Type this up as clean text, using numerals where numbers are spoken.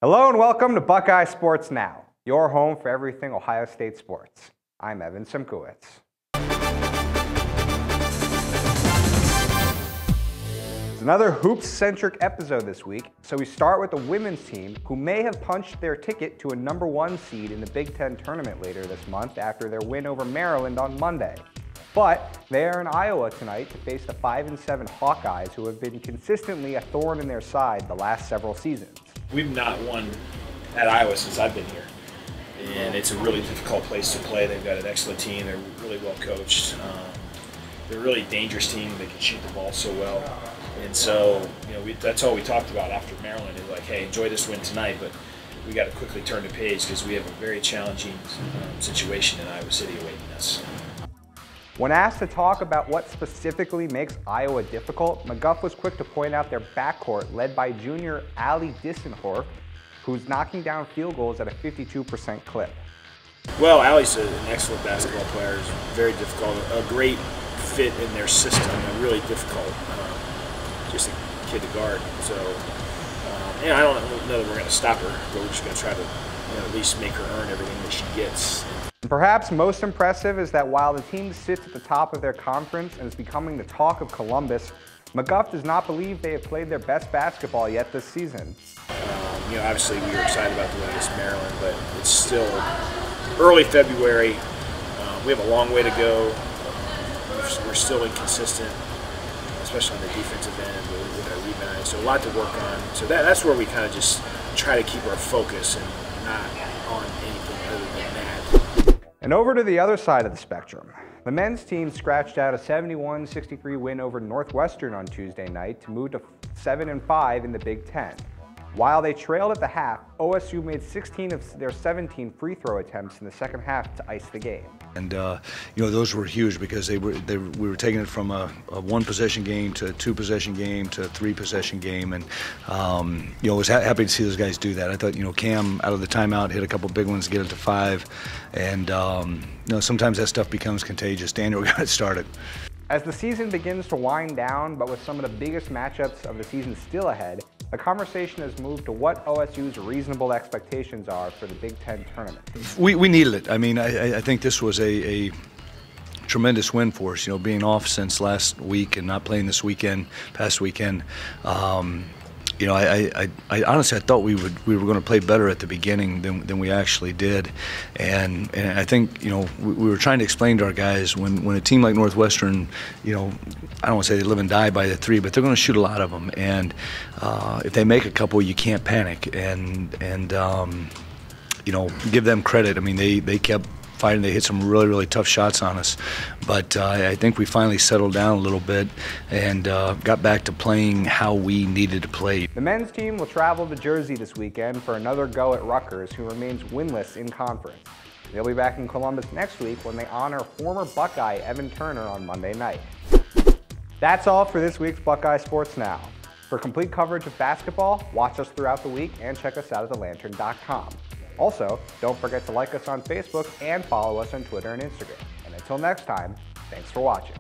Hello and welcome to Buckeye Sports Now, your home for everything Ohio State sports. I'm Evan Simkowitz. It's another hoops-centric episode this week, so we start with the women's team, who may have punched their ticket to a #1 seed in the Big Ten tournament later this month after their win over Maryland on Monday. But they are in Iowa tonight to face the 5-7 Hawkeyes, who have been consistently a thorn in their side the last several seasons. We've not won at Iowa since I've been here, and it's a really difficult place to play. They've got an excellent team. They're really well coached. They're a really dangerous team. They can shoot the ball so well, and so that's all we talked about after Maryland. Is like, hey, enjoy this win tonight, but we got to quickly turn the page because we have a very challenging situation in Iowa City awaiting us. When asked to talk about what specifically makes Iowa difficult, McGuff was quick to point out their backcourt led by junior Ali Dissenhorf, who's knocking down field goals at a 52% clip. Well, Ali's an excellent basketball player. He's very difficult, a great fit in their system, and really difficult, just a kid to guard. So, I don't know that we're going to stop her, but we're just going to try to at least make her earn everything that she gets. Perhaps most impressive is that while the team sits at the top of their conference and is becoming the talk of Columbus, McGuff does not believe they have played their best basketball yet this season. Obviously we were excited about the win against Maryland, but it's still early February. We have a long way to go. We're still inconsistent, especially on the defensive end with our rebounding. So a lot to work on. So that's where we kind of just try to keep our focus and not on anything other than that. And over to the other side of the spectrum. The men's team scratched out a 71-63 win over Northwestern on Tuesday night to move to 7-5 in the Big Ten. While they trailed at the half, OSU made 16 of their 17 free throw attempts in the second half to ice the game. And those were huge because we were taking it from a one-possession game to a two-possession game to a three-possession game, and I was happy to see those guys do that. I thought Cam out of the timeout hit a couple big ones to get it to 5, and sometimes that stuff becomes contagious. Daniel got it started. As the season begins to wind down, but with some of the biggest matchups of the season still ahead, the conversation has moved to what OSU's reasonable expectations are for the Big Ten tournament. We needed it. I mean, I think this was a tremendous win for us. Being off since last week and not playing this past weekend. I honestly thought we were going to play better at the beginning than we actually did, and I think we were trying to explain to our guys when a team like Northwestern, I don't want to say they live and die by the three, but they're going to shoot a lot of them, and if they make a couple, you can't panic, and give them credit. I mean, they kept fighting. They hit some really tough shots on us, but I think we finally settled down a little bit and got back to playing how we needed to play. The men's team will travel to Jersey this weekend for another go at Rutgers, who remains winless in conference. They'll be back in Columbus next week when they honor former Buckeye Evan Turner on Monday night. That's all for this week's Buckeye Sports Now. For complete coverage of basketball, watch us throughout the week and check us out at thelantern.com. Also, don't forget to like us on Facebook and follow us on Twitter and Instagram. And until next time, thanks for watching.